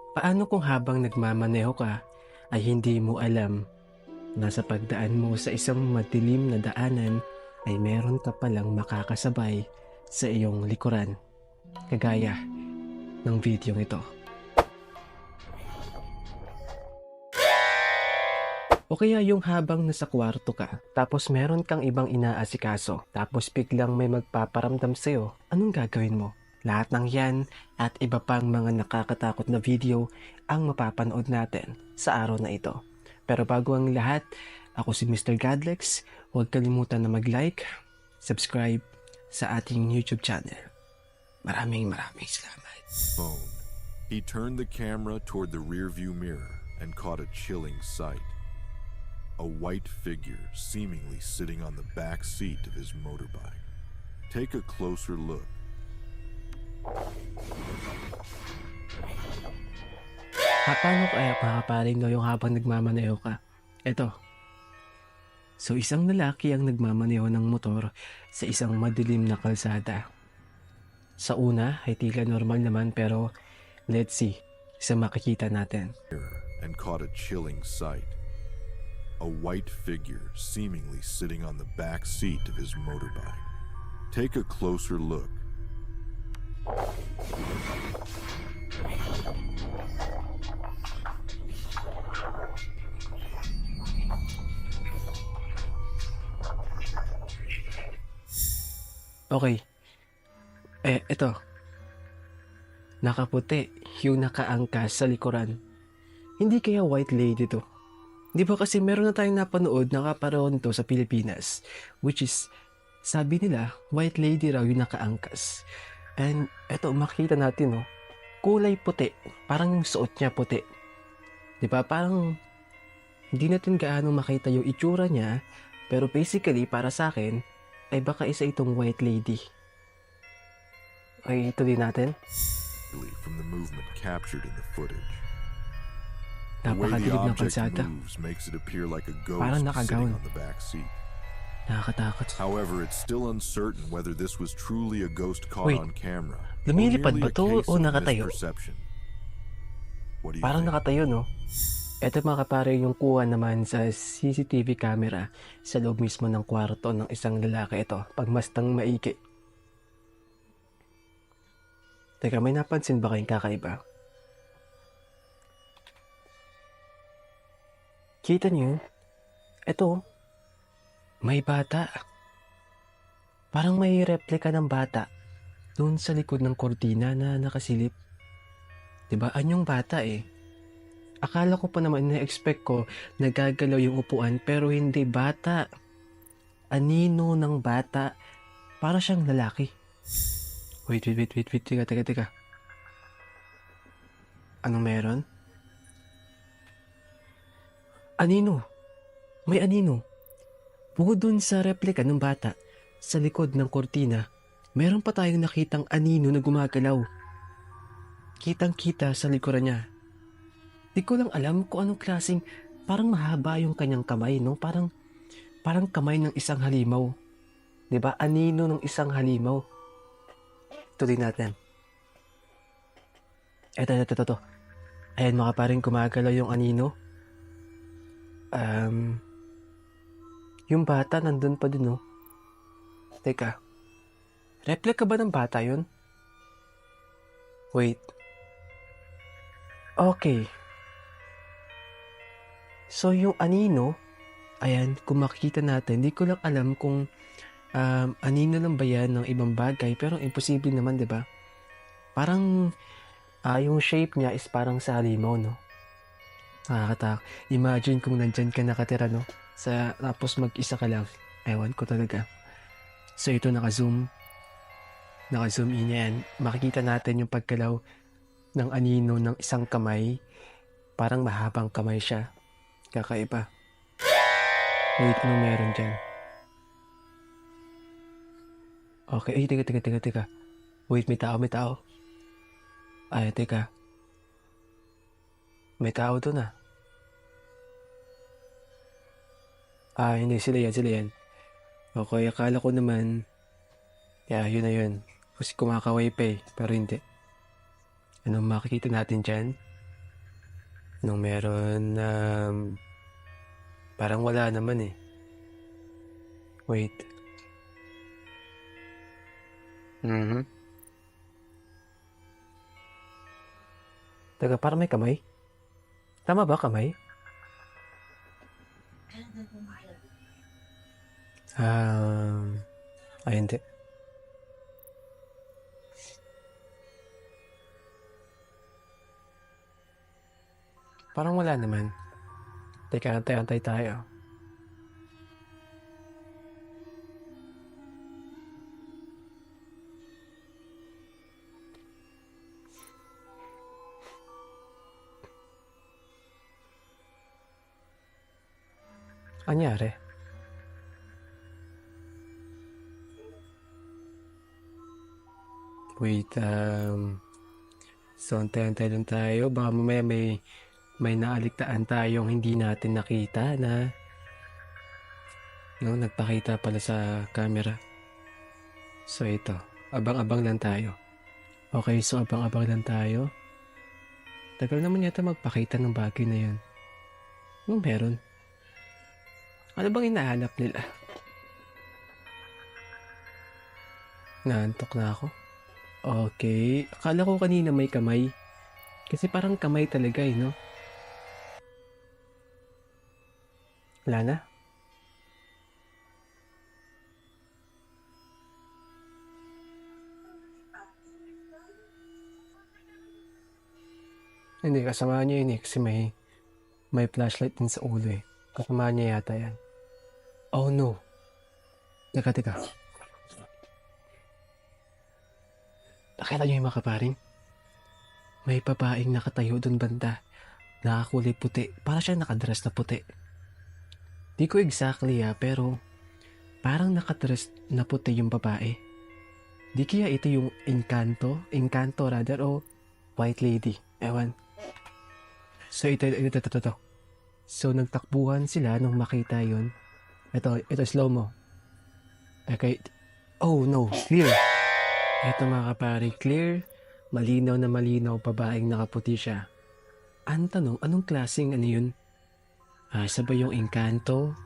Paano kung habang nagmamaneho ka ay hindi mo alam na sa pagdaan mo sa isang madilim na daanan ay meron ka palang makakasabay sa iyong likuran, kagaya ng video ito. O kaya yung habang nasa kwarto ka, tapos meron kang ibang inaasikaso, tapos biglang may magpaparamdam sa'yo, anong gagawin mo? Lahat ng yan at iba pang mga nakakatakot na video ang mapapanood natin sa araw na ito. Pero bago ang lahat, ako si Mr. Godlex. Huwag kalimutan na mag-like, subscribe sa ating YouTube channel. Maraming salamat. Phone. He turned the camera toward the rearview mirror and caught a chilling sight. A white figure seemingly sitting on the back seat of his motorbike. Take a closer look. Paano kaya makakaparing no yung habang nagmamaneho ka? Eto. So isang lalaki ang nagmamaneho ng motor sa isang madilim na kalsada. Sa una ay tila normal naman pero let's see sa makikita natin. And caught a chilling sight. A white figure seemingly sitting on the back seat of his motorbike. Take a closer look. Okay. Ito. Nakaputi yung nakaangkas sa likuran. Hindi kaya white lady to? Di ba kasi meron na tayong napanood na kaparoon to sa Pilipinas, which is, sabi nila, white lady raw yung nakaangkas. And eto, makita natin, no? Kulay puti. Parang yung suot niya puti. Di ba? Parang hindi natin gaano makita yung itsura niya, pero basically, para sa akin, ay baka isa itong white lady. Okay, ituloy natin. From the movement captured in the footage. The way the Napakadilim ng object kalsada. moves makes it appear like a Parang ghost sitting nakagaon. on the back seat. Nakakatakot. However, it's still uncertain whether this was truly a ghost caught Wait, on camera lumilipad or merely ba a to case o of nakatayo? misperception. What do you Parang think? nakatayo, no? Ito mga kapare yung kuha naman sa CCTV camera sa loob mismo ng kwarto ng isang lalaki ito. Pagmastang maiki. Teka, may napansin ba kayong kakaiba? Kita niyo? Ito, may bata. Parang may replika ng bata doon sa likod ng kortina na nakasilip. Diba? Anyong bata eh. Akala ko pa naman na-expect ko nagagalaw yung upuan pero hindi bata. Anino ng bata. Para siyang lalaki. Wait. Teka. Anong meron? Anino. May anino. Bukod dun sa replika ng bata, sa likod ng kortina, meron pa tayong nakitang anino na gumagalaw. Kitang-kita sa likuran niya. Di ko lang alam kung anong klaseng, parang mahaba yung kanyang kamay, no? Parang kamay ng isang halimaw. 'Di ba? Anino ng isang halimaw. Tuloy natin. Ito. Ayan mga paring gumagalaw yung anino. Yung bata nandun pa din, no? Teka. Replika ba ng bata yun? Wait. Okay. So yung anino, ayan, kung makikita natin, di ko lang alam kung anino lang ba yan ng ibang bagay, pero imposible naman, di ba? Parang yung shape niya is parang sa halimaw, no? Nakakatak. Imagine kung nandyan ka nakatira, no? Tapos mag-isa ka lang. Ewan ko talaga. So ito naka-zoom in yan. Makikita natin yung pagkalaw ng anino ng isang kamay. Parang mahabang kamay siya. Kakaiba. Wait, ano meron dyan? Okay, ay, teka. Wait, may tao. Ay, teka. May tao doon ah. Hindi, sila yan. Okay, akala ko naman, yun na yun. Kasi kumakaway pa eh, pero hindi. Anong makikita natin dyan? Nung meron, parang wala naman eh. Wait. Mhm. Teka, parang may kamay. Tama ba kamay? Ay hindi. Parang wala naman. Teka, antay-antay tayo. Anyari? Wait, so antay-antay lang tayo. Baka mamaya may naaligtaan tayong hindi natin nakita na nagpakita pala sa camera. So ito, abang-abang lang tayo. Okay, so abang-abang lang tayo. Tagal naman yata magpakita ng bagay na yan. Anong meron? Ano bang hinahanap nila? Naantok na ako. Okay, akala ko kanina may kamay. Kasi parang kamay talaga no? Wala na? Hindi, kasama niya yun eh. Kasi may flashlight din sa ulo eh. Kasama niya yata yan. Oh no. Teka. Nakita niyo yung mga kaparing? May babaeng nakatayo doon banda. Nakakulay puti. Para siya nakadress na puti. Di ko exactly pero parang nakadress na puti yung babae. Di kaya ito yung Encanto rather o White Lady. Ewan. So ito. So nagtakbuhan sila nung makita yun. Ito slow mo. Okay. Oh no, clear. Ito mga kapare, clear. Malinaw na malinaw, babaeng nakaputi siya. Ang tanong, anong klaseng ano yun? Isa ba yung Encanto?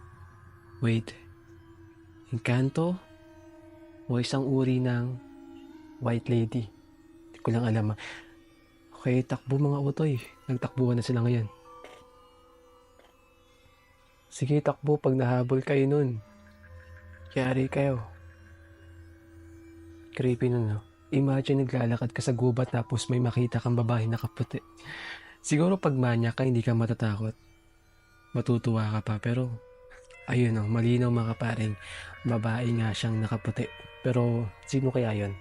Wait. Encanto? O isang uri ng White Lady? Hindi ko lang alam. Okay, takbo mga utoy. Nagtakbuhan na sila ngayon. Sige, takbo pag nahabol kayo nun. Yari kayo. Creepy nun, no? Imagine naglalakad ka sa gubat tapos may makita kang babae nakaputi. Siguro pag manya ka, hindi ka matatakot. Matutuwa ka pa, pero ayun no, malinaw mga paring babae nga siyang nakaputi. Pero sino kaya yun?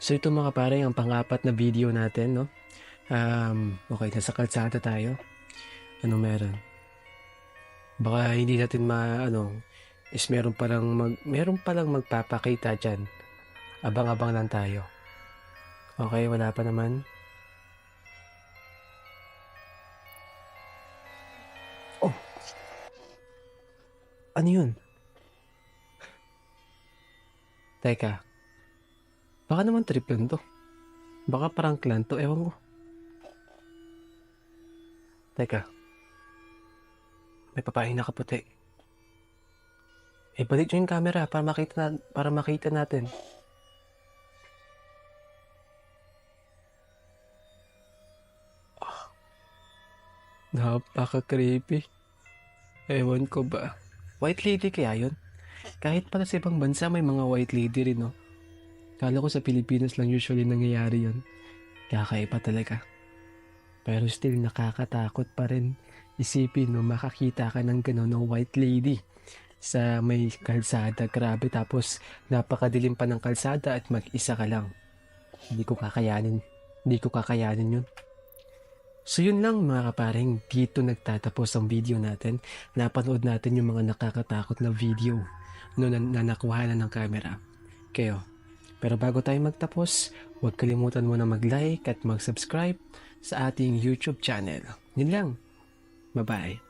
So ito mga paring ang pang-apat na video natin, no? Okay, nasa kalsada tayo. Ano meron? Baka hindi natin is meron palang magpapakita dyan. Abang-abang lang tayo. Okay, wala pa naman. Oh! Ano yun? Teka. Baka naman trip lang to. Baka prank lang to, ewan ko. Teka. May babaeng nakaputi. Balik nyo yung camera para makita natin. Napaka-creepy. Ewan ko ba. White Lady kaya yun? Kahit pala sa ibang bansa may mga White Lady rin, no? Kala ko sa Pilipinas lang usually nangyayari yun. Kakaiba talaga. Pero still nakakatakot pa rin. Isipin no, makakita ka ng gano'n ng White Lady sa may kalsada. Grabe, tapos napakadilim pa ng kalsada at mag-isa ka lang. Hindi ko kakayanin yun. So yun lang mga kaparing, dito nagtatapos ang video natin. Napanood natin yung mga nakakatakot na video na nakuha na ng camera. Kayo. Pero bago tayo magtapos, huwag kalimutan mo na mag-like at mag-subscribe sa ating YouTube channel. Yun lang. Bye-bye.